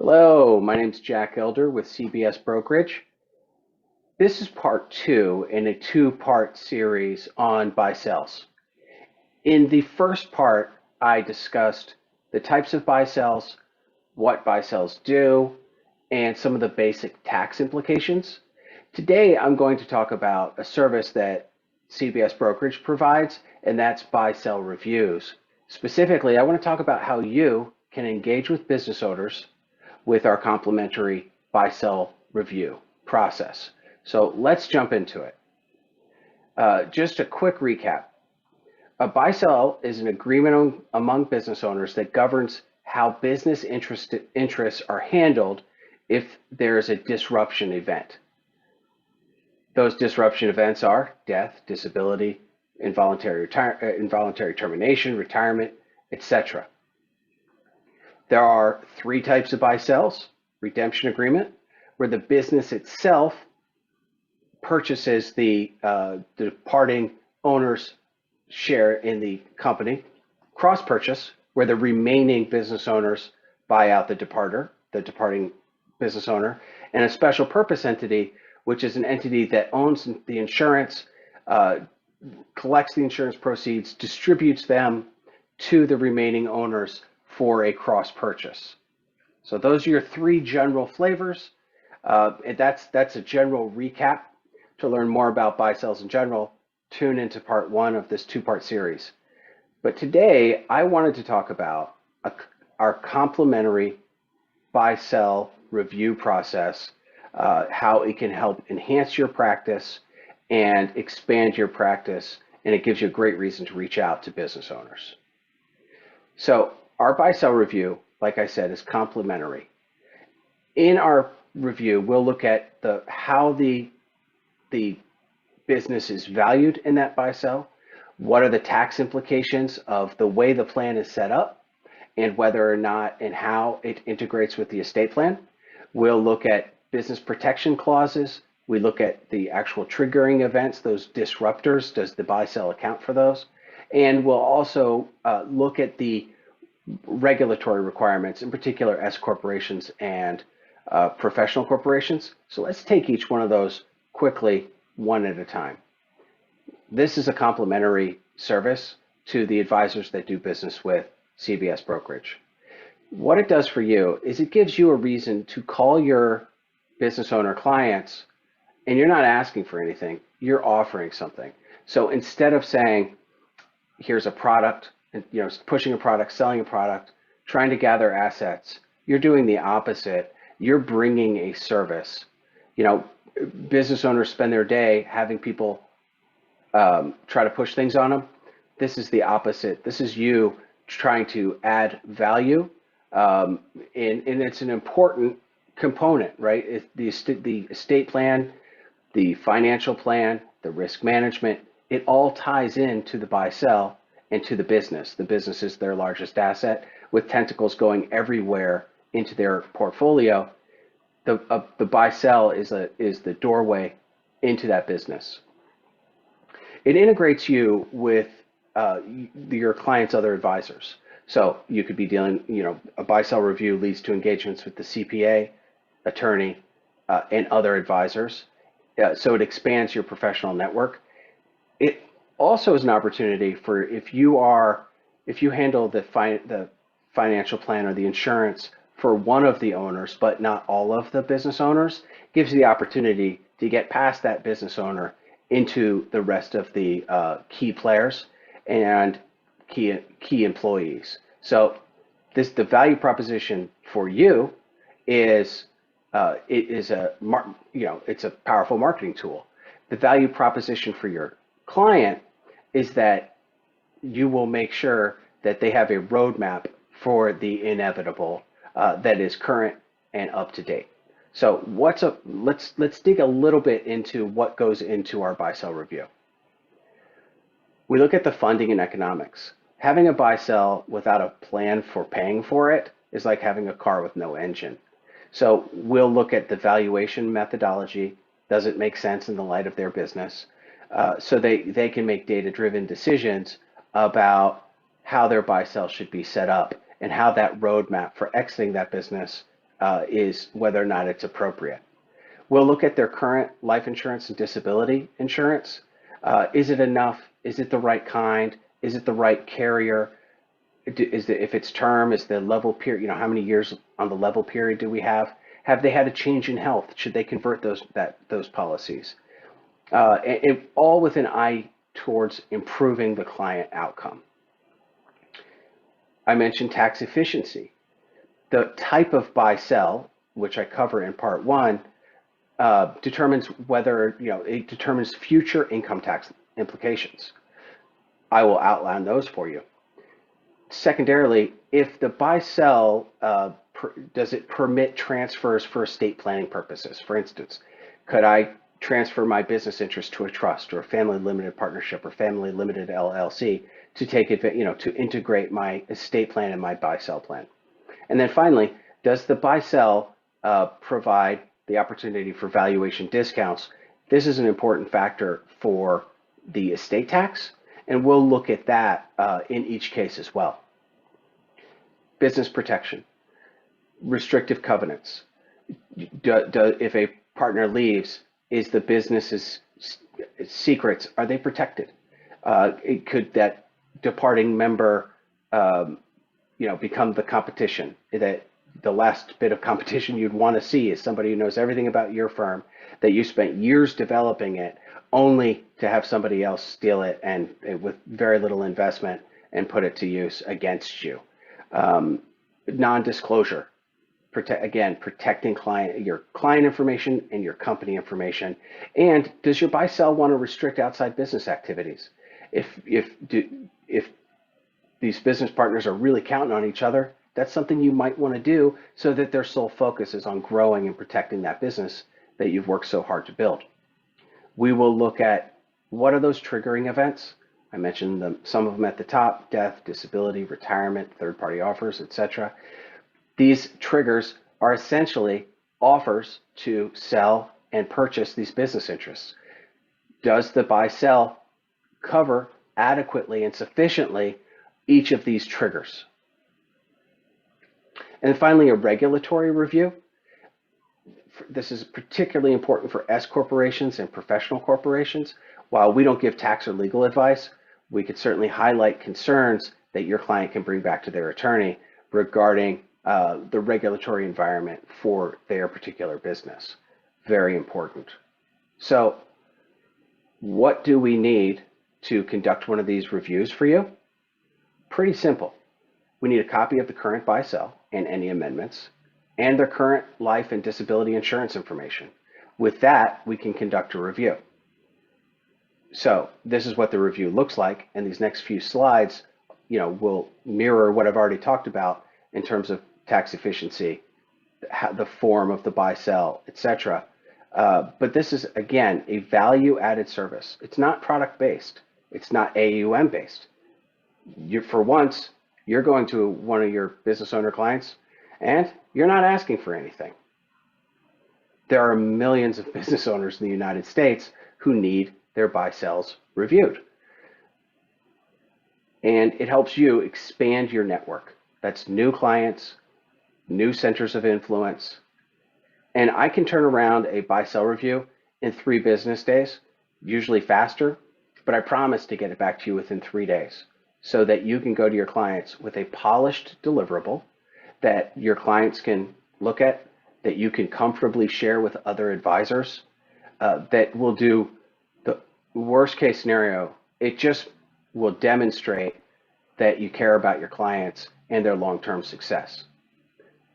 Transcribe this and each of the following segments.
Hello, my name is Jack Elder with CBS Brokerage. This is part two in a two-part series on buy sells. In the first part, I discussed the types of buy sells, what buy sells do, and some of the basic tax implications. Today, I'm going to talk about a service that CBS Brokerage provides, and that's buy sell reviews. Specifically, I want to talk about how you can engage with business owners with our complimentary buy sell review process. So let's jump into it. Just a quick recap. A buy sell is an agreement among business owners that governs how business interests are handled if there is a disruption event. Those disruption events are death, disability, involuntary termination, retirement, etc. There are three types of buy sells. Redemption agreement, where the business itself purchases the departing owner's share in the company. Cross purchase, where the remaining business owners buy out the departing business owner. And a special purpose entity, which is an entity that owns the insurance, collects the insurance proceeds, distributes them to the remaining owners for a cross purchase. So those are your three general flavors. And that's a general recap. To learn more about buy sells in general, tune into part one of this two-part series. But today I wanted to talk about our complimentary buy sell review process, how it can help enhance your practice and expand your practice, and it gives you a great reason to reach out to business owners. So our buy sell review, like I said, is complimentary. In our review, we'll look at how the business is valued in that buy sell, what are the tax implications of the way the plan is set up, and whether or not and how it integrates with the estate plan. We'll look at business protection clauses. We look at the actual triggering events, those disruptors. Does the buy sell account for those? And we'll also look at the regulatory requirements, in particular S corporations and professional corporations. So let's take each one of those quickly, one at a time. This is a complimentary service to the advisors that do business with CBS Brokerage. What it does for you is it gives you a reason to call your business owner clients, and you're not asking for anything, you're offering something. So instead of saying, here's a product, pushing a product, selling a product, trying to gather assets, you're doing the opposite. You're bringing a service. Business owners spend their day having people try to push things on them. This is the opposite. This is you trying to add value, and it's an important component, right? It's the estate plan, the financial plan, the risk management, it all ties into the buy sell and to the business. The business is their largest asset with tentacles going everywhere into their portfolio. The buy sell is the doorway into that business. It integrates you with your client's other advisors. So you could be dealing, a buy sell review leads to engagements with the CPA, attorney, and other advisors. So it expands your professional network. It also is an opportunity for if you handle the financial plan or the insurance for one of the owners, but not all of the business owners, gives you the opportunity to get past that business owner into the rest of the key players and key employees. So the value proposition for you is it's a powerful marketing tool. The value proposition for your client is that you will make sure that they have a roadmap for the inevitable that is current and up to date. So let's dig a little bit into what goes into our buy sell review. We look at the funding and economics. Having a buy sell without a plan for paying for it is like having a car with no engine. So we'll look at the valuation methodology. Does it make sense in the light of their business? So they can make data-driven decisions about how their buy sell should be set up and how that roadmap for exiting that business is whether or not it's appropriate. We'll look at their current life insurance and disability insurance. Is it enough? Is it the right kind? Is it the right carrier? If it's term, is the level period, how many years on the level period do we have? Have they had a change in health? Should they convert those policies? And all with an eye towards improving the client outcome. I mentioned tax efficiency. The type of buy sell, which I cover in part one, determines whether, it determines future income tax implications. I will outline those for you. Secondarily, if the buy sell, does it permit transfers for estate planning purposes? For instance, could I transfer my business interest to a trust or a family limited partnership or family limited LLC to take it, to integrate my estate plan and my buy sell plan? And then finally, does the buy sell provide the opportunity for valuation discounts? This is an important factor for the estate tax, and we'll look at that in each case as well. Business protection, restrictive covenants. If a partner leaves, is the business's secrets, are they protected? Could that departing member, become the competition? That the last bit of competition you'd want to see is somebody who knows everything about your firm, that you spent years developing it, only to have somebody else steal it and with very little investment and put it to use against you. Non-disclosure, protecting your client information and your company information. And does your buy sell want to restrict outside business activities? If these business partners are really counting on each other, that's something you might want to do so that their sole focus is on growing and protecting that business that you've worked so hard to build. We will look at what are those triggering events. I mentioned some of them at the top: death, disability, retirement, third-party offers, etc. These triggers are essentially offers to sell and purchase these business interests. Does the buy-sell cover adequately and sufficiently each of these triggers? And finally, a regulatory review. This is particularly important for S corporations and professional corporations. While we don't give tax or legal advice, we could certainly highlight concerns that your client can bring back to their attorney regarding the regulatory environment for their particular business. Very important. So what do we need to conduct one of these reviews for you? Pretty simple. We need a copy of the current buy-sell and any amendments, and their current life and disability insurance information. With that, we can conduct a review. So this is what the review looks like, and these next few slides, will mirror what I've already talked about in terms of tax efficiency, the form of the buy-sell, etc. But this is, again, a value-added service. It's not product-based. It's not AUM-based. For once, you're going to one of your business owner clients, and you're not asking for anything. There are millions of business owners in the United States who need their buy-sells reviewed. And it helps you expand your network. That's new clients, new centers of influence. And I can turn around a buy-sell review in 3 business days, usually faster, but I promise to get it back to you within 3 days so that you can go to your clients with a polished deliverable that your clients can look at, that you can comfortably share with other advisors, that will do the worst case scenario. It just will demonstrate that you care about your clients and their long-term success.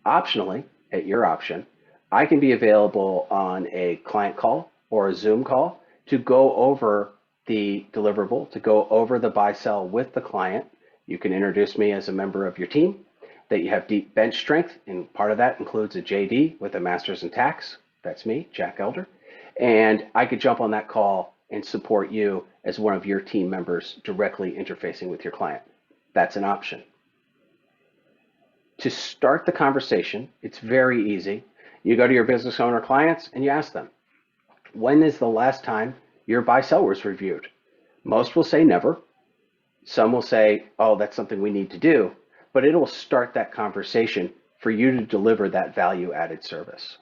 Optionally, at your option, I can be available on a client call or a Zoom call to go over the deliverable, to go over the buy-sell with the client. You can introduce me as a member of your team, that you have deep bench strength, and part of that includes a JD with a master's in tax. That's me, Jack Elder. And I could jump on that call and support you as one of your team members directly interfacing with your client. That's an option. To start the conversation, it's very easy. You go to your business owner clients and you ask them, when is the last time your buy-sell was reviewed? Most will say never. Some will say, oh, that's something we need to do. But it will start that conversation for you to deliver that value added service.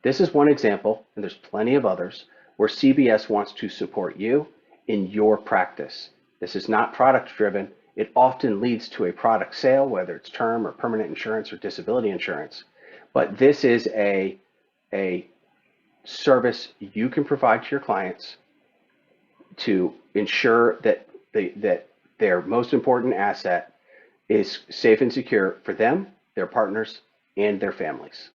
This is one example, and there's plenty of others, where CBS wants to support you in your practice. This is not product driven. It often leads to a product sale, whether it's term or permanent insurance or disability insurance. But this is a service you can provide to your clients to ensure that their most important asset is safe and secure for them, their partners, and their families.